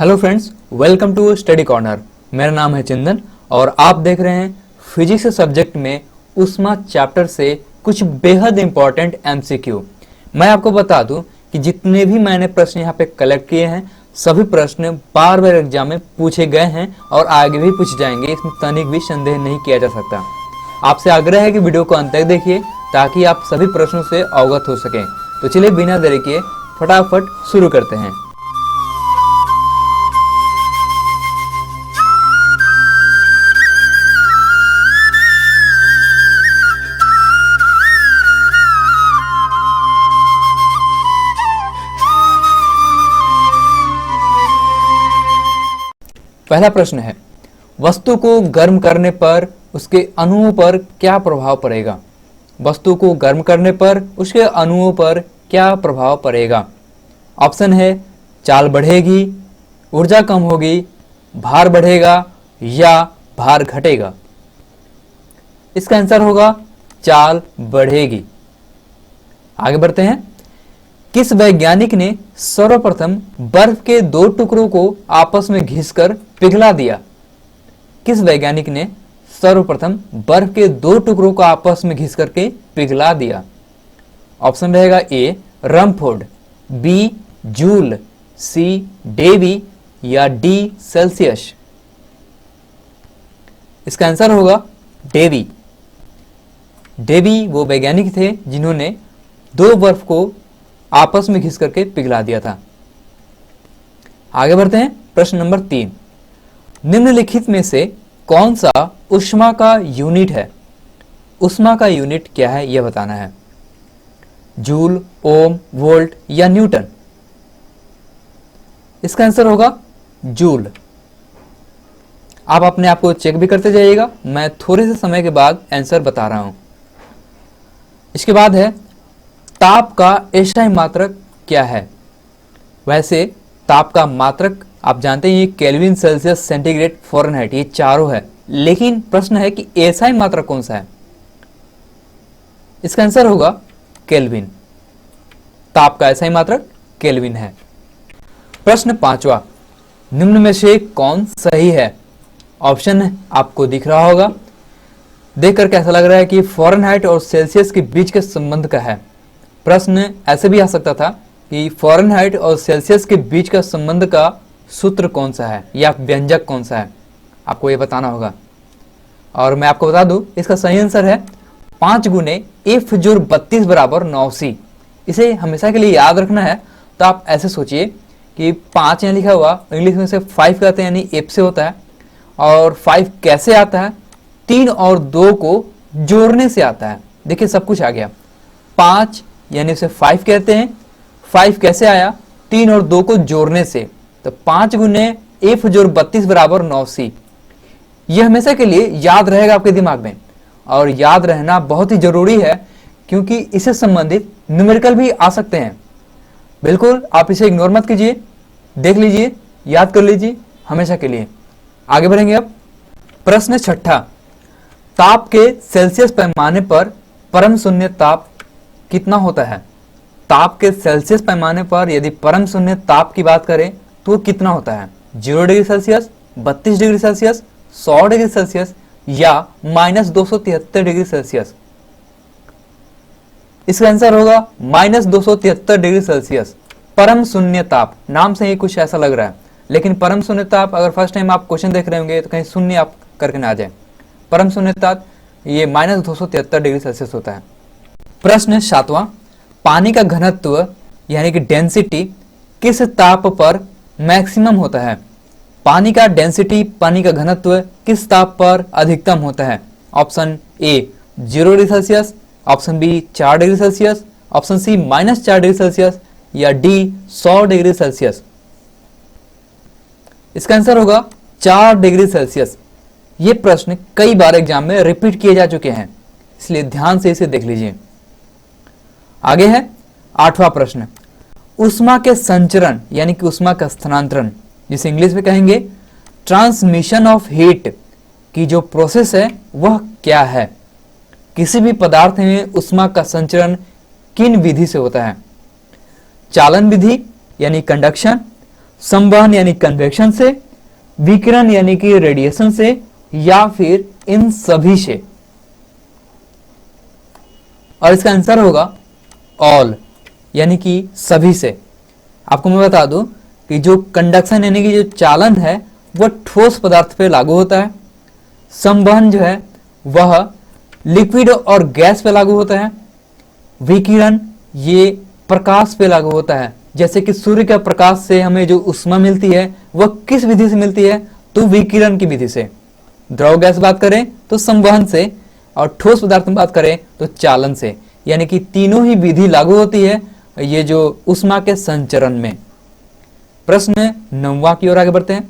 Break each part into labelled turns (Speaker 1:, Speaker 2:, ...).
Speaker 1: Hello friends, welcome to study corner. मेरा नाम है चंदन और आप देख रहे हैं फिजिक्स सब्जेक्ट में उष्मा चैप्टर से कुछ बेहद इंपॉर्टेंट एमसीक्यू। मैं आपको बता दूं कि जितने भी मैंने प्रश्न यहाँ पे कलेक्ट किए हैं सभी प्रश्न बार बार एग्जाम में पूछे गए हैं और आगे भी पूछे जाएंगे, इसमें तनिक भी संदेह नहीं किया जा सकता। आपसे आग्रह है कि वीडियो को अंत तक देखिए ताकि आप सभी प्रश्नों से अवगत हो सकें। तो चलिए बिना देरी किए फटाफट शुरू करते हैं। पहला प्रश्न है, वस्तु को गर्म करने पर उसके अणुओं पर क्या प्रभाव पड़ेगा? वस्तु को गर्म करने पर उसके अणुओं पर क्या प्रभाव पड़ेगा? ऑप्शन है चाल बढ़ेगी, ऊर्जा कम होगी, भार बढ़ेगा या भार घटेगा। इसका आंसर होगा चाल बढ़ेगी। आगे बढ़ते हैं। किस वैज्ञानिक ने सर्वप्रथम बर्फ के दो टुकड़ों को आपस में घिसकर पिघला दिया? किस वैज्ञानिक ने सर्वप्रथम बर्फ के दो टुकड़ों को आपस में घिस करके पिघला दिया? ऑप्शन रहेगा ए रमफोर्ड, बी जूल, सी डेवी या डी सेल्सियस। इसका आंसर होगा डेवी। डेवी वो वैज्ञानिक थे जिन्होंने दो बर्फ को आपस में घिस करके पिघला दिया था। आगे बढ़ते हैं। प्रश्न नंबर 3, निम्नलिखित में से कौन सा ऊष्मा का यूनिट है? ऊष्मा का यूनिट क्या है यह बताना है। जूल, ओम, वोल्ट या न्यूटन? इसका आंसर होगा जूल। आप अपने आप को चेक भी करते जाइएगा, मैं थोड़े से समय के बाद आंसर बता रहा हूं। इसके बाद है ताप का एसआई मात्रक क्या है? वैसे ताप का मात्रक आप जानते हैं ये केल्विन, सेल्सियस, सेंटीग्रेड, फ़ारेनहाइट, ये चारों है। लेकिन प्रश्न है कि एसआई मात्रक कौन सा है? इसका आंसर होगा केल्विन। ताप का एसआई मात्रक केल्विन है। प्रश्न 5वां, निम्न में से कौन सही है? ऑप्शन आपको दिख रहा होगा। देखकर कैसा लग रहा है कि फ़ारेनहाइट और सेल्सियस के बीच के संबंध का है। प्रश्न ऐसे भी आ सकता था कि फ़ारेनहाइट और सेल्सियस के बीच का संबंध का सूत्र कौन सा है या व्यंजक कौन सा है, आपको ये बताना होगा। और मैं आपको बता दूं इसका सही आंसर है 5 गुने F जोड़ 32 बराबर 9C। इसे हमेशा के लिए याद रखना है। तो आप ऐसे सोचिए कि 5 यहाँ लिखा हुआ, इंग्लिश में से 5 कहते हैं यानी F से होता है। और 5 कैसे आता है? 3 और 2 को जोड़ने से आता है। देखिए सब कुछ आ गया। 5 यानी उसे 5 कहते हैं। 5 कैसे आया? 3 और 2 को जोड़ने से। तो 5 गुने F जोड़ 32 बराबर 9C। यह हमेशा के लिए याद रहेगा आपके दिमाग में और याद रहना बहुत ही जरूरी है क्योंकि इससे संबंधित न्यूमेरिकल भी आ सकते हैं। बिल्कुल आप इसे इग्नोर मत कीजिए, देख लीजिए, याद कर लीजिए हमेशा के लिए। आगे बढ़ेंगे अब। प्रश्न 6, ताप के सेल्सियस पैमाने पर परम शून्य ताप कितना होता है? ताप के सेल्सियस पैमाने पर यदि परम शून्य ताप की बात करें तो कितना होता है? 0 degree Celsius, 32 degree Celsius, 100 degree Celsius या -273 डिग्री सेल्सियस? इसका आंसर होगा -273 डिग्री सेल्सियस। परम शून्य ताप, नाम से ही कुछ ऐसा लग रहा है, लेकिन परम शून्य ताप अगर फर्स्ट टाइम आप क्वेश्चन देख रहे होंगे तो कहीं शून्य आप करके ना आ जाए। परम शून्य ताप ये -273 डिग्री सेल्सियस होता है। प्रश्न 7वां, पानी का घनत्व यानी कि डेंसिटी किस ताप पर मैक्सिमम होता है? पानी का डेंसिटी, पानी का घनत्व किस ताप पर अधिकतम होता है? Option A 0 degree Celsius, option B 4 degree Celsius, option C -4 degree Celsius या डी 100 डिग्री सेल्सियस? इसका आंसर होगा 4 डिग्री सेल्सियस। ये प्रश्न कई बार एग्जाम में रिपीट किए जा चुके हैं, इसलिए ध्यान से इसे देख लीजिए। आगे है 8वां प्रश्न, ऊष्मा के संचरण यानी कि ऊष्मा का स्थानांतरण, जिसे इंग्लिश में कहेंगे ट्रांसमिशन ऑफ हीट की जो प्रोसेस है वह क्या है? किसी भी पदार्थ में ऊष्मा का संचरण किन विधि से होता है? चालन विधि यानी कंडक्शन, संवहन यानी कन्वेक्शन से, विकिरण यानी कि रेडिएशन से, या फिर इन सभी से? और इसका आंसर होगा ऑल, यानी कि सभी से। आपको मैं बता दूं कि जो कंडक्शन यानी कि जो चालन है वह ठोस पदार्थ पे लागू होता है, संवहन जो है वह लिक्विड और गैस पे लागू होता है, विकिरण ये प्रकाश पे लागू होता है, जैसे कि सूर्य का प्रकाश से हमें जो ऊष्मा मिलती है वह किस विधि से मिलती है, तो विकिरण की विधि से। द्रव गैस बात करें तो संवहन से, और ठोस पदार्थ में बात करें तो चालन से, यानी कि तीनों ही विधि लागू होती है ये जो ऊष्मा के संचरण में। प्रश्न 9वां की ओर आगे बढ़ते हैं।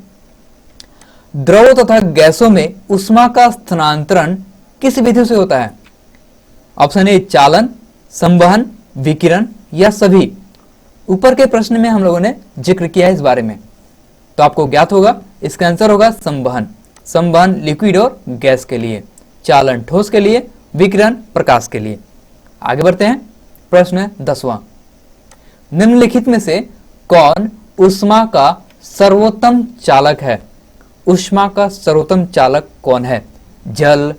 Speaker 1: द्रव तथा गैसों में ऊष्मा का स्थानांतरण किस विधि से होता है? ऑप्शन ए चालन, संवहन, विकिरण या सभी। ऊपर के प्रश्न में हम लोगों ने जिक्र किया है इस बारे में, तो आपको ज्ञात होगा इसका आंसर होगा संवहन। संवहन लिक्विड और गैस के लिए, चालन ठोस के लिए, विकिरण प्रकाश के लिए। आगे बढ़ते हैं। प्रश्न 10वां, निम्नलिखित में से कौन ऊष्मा का सर्वोत्तम चालक है? ऊष्मा का सर्वोत्तम चालक कौन है? जल,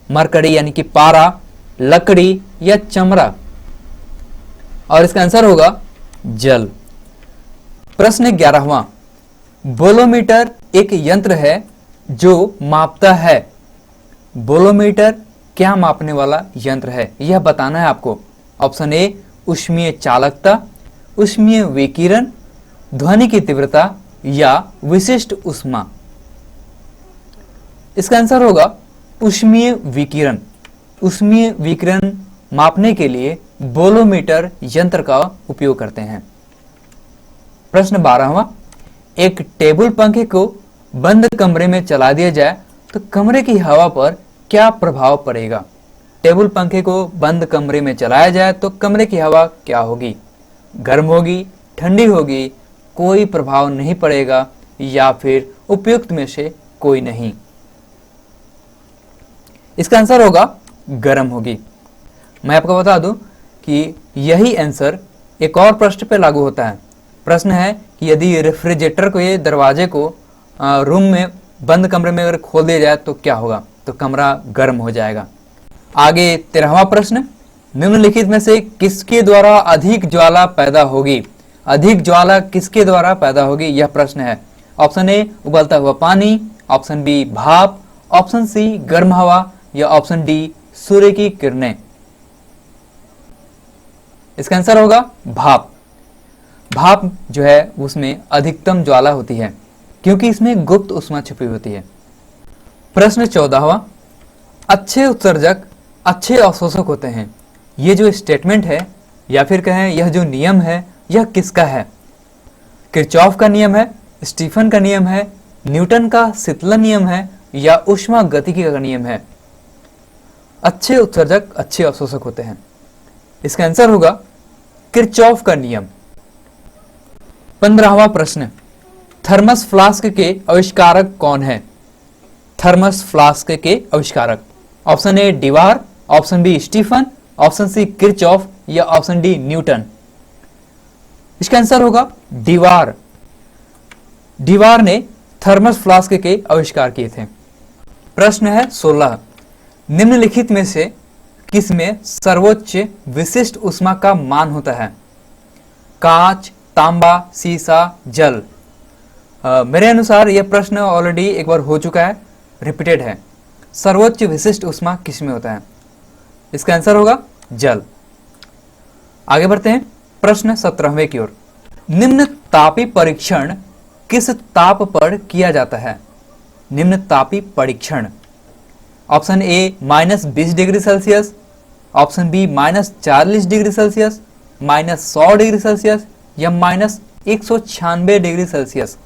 Speaker 1: मरकरी यानी कि पारा, लकड़ी या चमड़ा? और इसका आंसर होगा जल। प्रश्न 11वां, बोलोमीटर एक यंत्र है जो मापता है। बोलोमीटर क्या मापने वाला यंत्र है, यह बताना है आपको। ऑप्शन ए ऊष्मीय चालकता, ऊष्मीय विकिरण, ध्वनि की तीव्रता या विशिष्ट ऊष्मा? इसका आंसर होगा ऊष्मीय विकिरण। ऊष्मीय विकिरण मापने के लिए बोलोमीटर यंत्र का उपयोग करते हैं। प्रश्न 12वां, एक टेबल पंखे को बंद कमरे में चला दिया जाए तो कमरे की हवा पर क्या प्रभाव पड़ेगा? टेबल पंखे को बंद कमरे में चलाया जाए तो कमरे की हवा क्या होगी? गर्म होगी, ठंडी होगी, कोई प्रभाव नहीं पड़ेगा या फिर उपयुक्त में से कोई नहीं? इसका आंसर होगा गर्म होगी। मैं आपको बता दूं कि यही आंसर एक और प्रश्न पे लागू होता है। प्रश्न है कि यदि रेफ्रिजरेटर को, ये दरवाजे को रूम में बंद कमरे में अगर खोल दिया जाए तो क्या होगा? तो कमरा गर्म हो जाएगा। आगे 13वां प्रश्न, निम्नलिखित में से किसके द्वारा अधिक ज्वाला पैदा होगी? अधिक ज्वाला किसके द्वारा पैदा होगी, यह प्रश्न है। ऑप्शन ए उबलता हुआ पानी, ऑप्शन बी भाप, ऑप्शन सी गर्म हवा या ऑप्शन डी सूर्य की किरणें? इसका आंसर होगा भाप। भाप जो है उसमें अधिकतम ज्वाला होती है क्योंकि इसमें गुप्त ऊष्मा छुपी होती है। प्रश्न 14वां, अच्छे उत्सर्जक अच्छे अवशोषक होते हैं। ये जो स्टेटमेंट है या फिर कहें यह जो नियम है यह किसका है? किरचॉफ का नियम है, स्टीफन का नियम है, न्यूटन का शीतलन नियम है या ऊष्मा गतिकी का नियम है? अच्छे उत्सर्जक अच्छे अवशोषक होते हैं। इसका आंसर होगा किरचॉफ का नियम। 15वां प्रश्न, थर्मस फ्लास्क के आविष्कारक कौन है? थर्मस फ्लास्क के आविष्कारक, option A Dewar, option B Stefan, option C Kirchhoff या ऑप्शन डी न्यूटन? इसका आंसर होगा डिवार। डिवार ने थर्मस फ्लास्क के आविष्कार किए थे। प्रश्न है 16, निम्नलिखित में से किसमें सर्वोच्च विशिष्ट ऊष्मा का मान होता है? कांच, तांबा, सीसा, जल? मेरे अनुसार यह प्रश्न ऑलरेडी एक बार हो चुका है, रिपीटेड है। सर्वोच्च विशिष्ट ऊष्मा किसमें होता है? इसका आंसर होगा जल। आगे बढ़ते हैं प्रश्न 17वें की ओर। निम्न तापी परीक्षण किस ताप पर किया जाता है? निम्न तापी परीक्षण, option A -20 degree Celsius, option B -40 degree Celsius, -100 degree Celsius या -196 डिग्री सेल्सियस?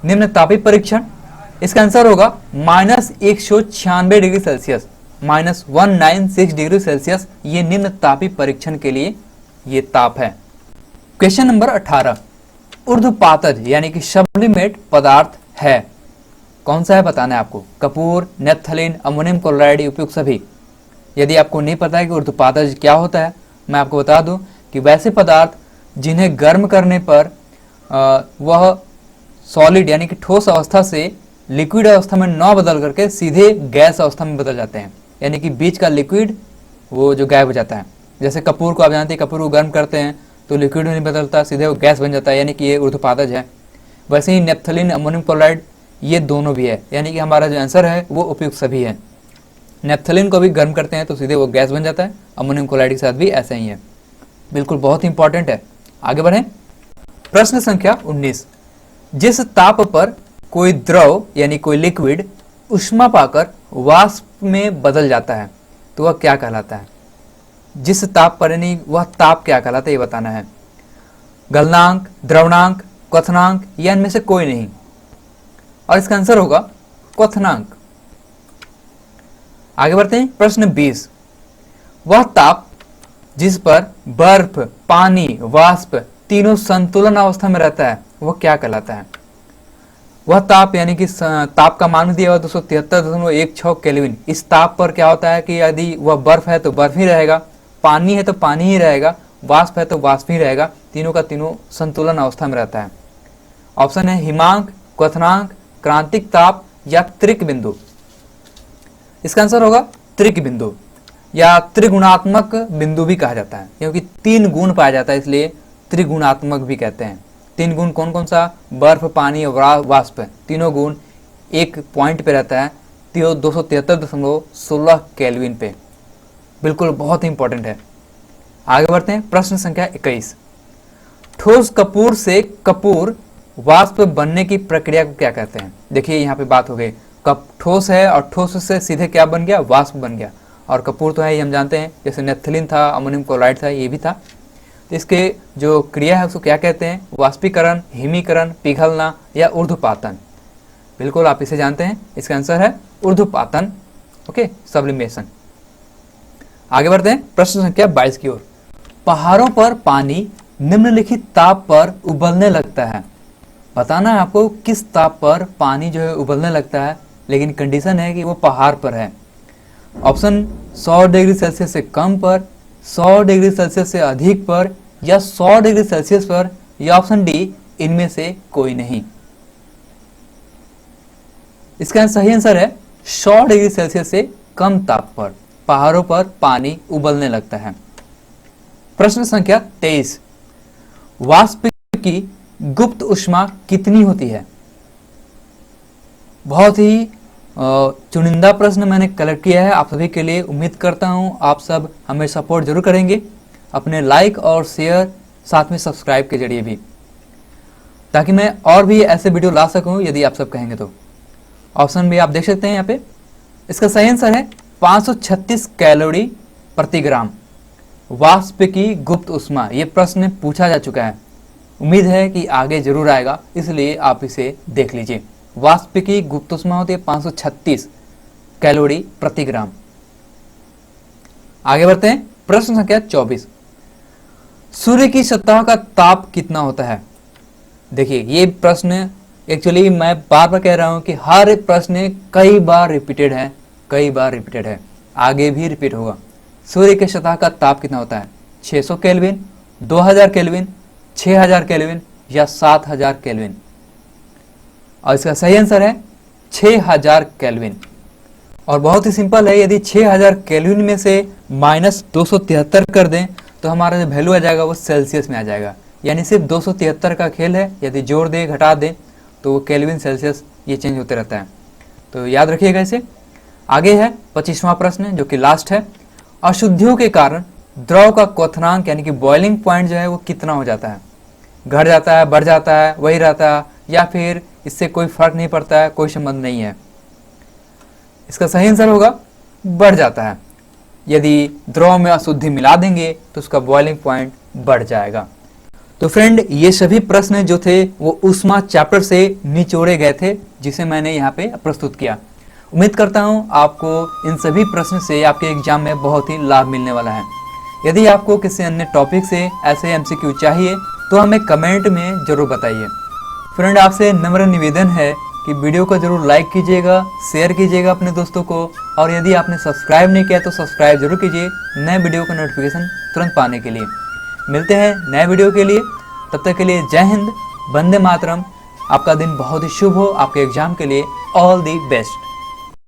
Speaker 1: निम्न तापी परीक्षण, इसका आंसर होगा -196 डिग्री सेल्सियस, -196 डिग्री सेल्सियस। ये निम्न तापी परीक्षण के लिए ये ताप है। क्वेश्चन नंबर 18, ऊर्ध्वपातज यानी कि सब्लिमेट पदार्थ है, कौन सा है बताना है आपको? कपूर, नेपथलीन, अमोनियम क्लोराइड, उपयुक्त सभी? यदि आपको नहीं पता है कि ऊर्ध्वपातज क्या होता है, मैं आपको बता दूं कि वैसे पदार्थ जिन्हें गर्म करने पर वह सॉलिड यानी कि ठोस अवस्था से लिक्विड अवस्था में न बदल करके सीधे गैस अवस्था में बदल जाते हैं, यानी कि बीच का लिक्विड वो जो गायब हो जाता है। जैसे कपूर को आप जानते हैं, कपूर को गर्म करते हैं तो लिक्विड में नहीं बदलता, सीधे वो गैस बन जाता है, यानी कि ये ऊर्ध्वपातज है। वैसे ही नेप्थलीन अमोनियम क्लोराइड ये दोनों भी है, यानी कि हमारा जो आंसर है वो उपयुक्त सभी है। नेप्थलीन को भी गर्म करते हैं तो सीधे वो गैस बन जाता है, अमोनियम क्लोराइड के साथ भी ऐसा ही है। बिल्कुल बहुत ही इंपॉर्टेंट है। आगे बढ़ें। प्रश्न संख्या 19, जिस ताप पर कोई द्रव यानी कोई लिक्विड ऊष्मा पाकर वाष्प में बदल जाता है तो वह क्या कहलाता है? जिस ताप पर यानी वह ताप क्या कहलाता है ये बताना है। गलनांक, द्रवणांक, क्वथनांक या इनमें से कोई नहीं, और इसका आंसर होगा क्वथनांक। आगे बढ़ते हैं। प्रश्न 20, वह ताप जिस पर बर्फ, पानी, वाष्प तीनों संतुलन अवस्था में रहता है वह क्या कहलाता है? वह ताप यानी कि ताप का मान दिया हुआ 273.16 केल्विन। इस ताप पर क्या होता है कि यदि वह बर्फ है तो बर्फ ही रहेगा, पानी है तो पानी ही रहेगा, वाष्प है तो वाष्प ही रहेगा, तीनों का तीनों संतुलन अवस्था में रहता है। ऑप्शन है हिमांक, क्वथनांक, क्रांतिक ताप या त्रिक बिंदु। इसका आंसर होगा त्रिक बिंदु या त्रिगुणात्मक बिंदु भी कहा जाता है, क्योंकि 3 गुण पाया जाता है इसलिए त्रिगुणात्मक भी कहते हैं। 3 गुण कौन कौन सा? बर्फ, पानी और वाष्प, तीनों गुण एक पॉइंट पे रहता है 273.16 केल्विन पे। बिल्कुल बहुत ही इंपॉर्टेंट है। आगे बढ़ते हैं। प्रश्न संख्या 21, ठोस कपूर से कपूर वाष्प बनने की प्रक्रिया को क्या कहते हैं? देखिए यहाँ पे बात हो गई, कप ठोस है और ठोस से सीधे क्या बन गया? वाष्प बन गया। और कपूर तो है ये हम जानते हैं, जैसे नेप्थलीन था, अमोनियम क्लोराइड था, ये भी था। तो इसके जो क्रिया है उसको क्या कहते हैं? वाष्पीकरण, हिमीकरण, पिघलना या ऊर्ध्वपातन। बिल्कुल आप इसे जानते हैं, इसका आंसर है ऊर्ध्वपातन। Okay, sublimation. आगे बढ़ते हैं। प्रश्न संख्या 22 की ओर। पहाड़ों पर पानी निम्नलिखित ताप पर उबलने लगता है। बताना है आपको किस ताप पर पानी जो है उबलने लगता है, लेकिन कंडीशन है कि वो पहाड़ पर है। ऑप्शन 100 डिग्री सेल्सियस से कम पर, 100 डिग्री सेल्सियस से अधिक पर या 100 डिग्री सेल्सियस पर, या ऑप्शन डी इनमें से कोई नहीं। इसका सही आंसर है 100 डिग्री सेल्सियस से कम ताप पर पहाड़ों पर पानी उबलने लगता है। प्रश्न संख्या 23, वाष्प की गुप्त ऊष्मा कितनी होती है? बहुत ही चुनिंदा प्रश्न मैंने कलेक्ट किया है आप सभी के लिए। उम्मीद करता हूं आप सब हमें सपोर्ट जरूर करेंगे अपने लाइक और शेयर, साथ में सब्सक्राइब के जरिए भी, ताकि मैं और भी ऐसे वीडियो ला सकूं यदि आप सब कहेंगे तो। ऑप्शन भी आप देख सकते हैं यहाँ पे। इसका सही आंसर है 536 कैलोरी प्रति ग्राम वाष्प की गुप्त ऊष्मा। ये प्रश्न पूछा जा चुका है, उम्मीद है कि आगे जरूर आएगा, इसलिए आप इसे देख लीजिए। वाष्प की गुप्त ऊष्मा होती है 536 कैलोरी प्रति ग्राम। आगे बढ़ते हैं। प्रश्न संख्या 24, सूर्य की सतह का ताप कितना होता है? देखिए ये प्रश्न एक्चुअली मैं बार बार कह रहा हूं कि हर प्रश्न कई बार रिपीटेड है, आगे भी रिपीट होगा। सूर्य की सतह का ताप कितना होता है? 600 केल्विन, 2000 केल्विन, 6000 केल्विन या 7000 केल्विन? और इसका सही आंसर है 6000 केल्विन। और बहुत ही सिंपल है, यदि 6000 केल्विन में से -273 कर दें तो हमारा जो वैल्यू आ जाएगा वो सेल्सियस में आ जाएगा। यानी सिर्फ 273 का खेल है, यदि जोड़ दें घटा दें तो वो केल्विन सेल्सियस ये चेंज होते रहता है, तो याद रखिएगा इसे। आगे है 25वां प्रश्न जो कि लास्ट है। अशुद्धियों के कारण द्रव का क्वथनांक यानी कि बॉइलिंग पॉइंट जो है वो कितना हो जाता है? घट जाता है, बढ़ जाता है, वही रहता है, या फिर इससे कोई फर्क नहीं पड़ता है, कोई संबंध नहीं है? इसका सही आंसर होगा बढ़ जाता है। यदि द्रव में अशुद्धि मिला देंगे तो उसका बॉइलिंग पॉइंट बढ़ जाएगा। तो फ्रेंड ये सभी प्रश्न जो थे वो ऊष्मा चैप्टर से निचोड़े गए थे, जिसे मैंने यहाँ पे प्रस्तुत किया। उम्मीद करता हूँ आपको इन सभी प्रश्न से आपके एग्जाम में बहुत ही लाभ मिलने वाला है। यदि आपको किसी अन्य टॉपिक से ऐसे MCQ चाहिए तो हमें कमेंट में जरूर बताइए। फ्रेंड आपसे नम्र निवेदन है कि वीडियो को जरूर लाइक कीजिएगा, शेयर कीजिएगा अपने दोस्तों को, और यदि आपने सब्सक्राइब नहीं किया तो सब्सक्राइब जरूर कीजिए नए वीडियो का नोटिफिकेशन तुरंत पाने के लिए। मिलते हैं नए वीडियो के लिए, तब तक के लिए जय हिंद, वंदे मातरम। आपका दिन बहुत ही शुभ हो, आपके एग्जाम के लिए ऑल दी बेस्ट।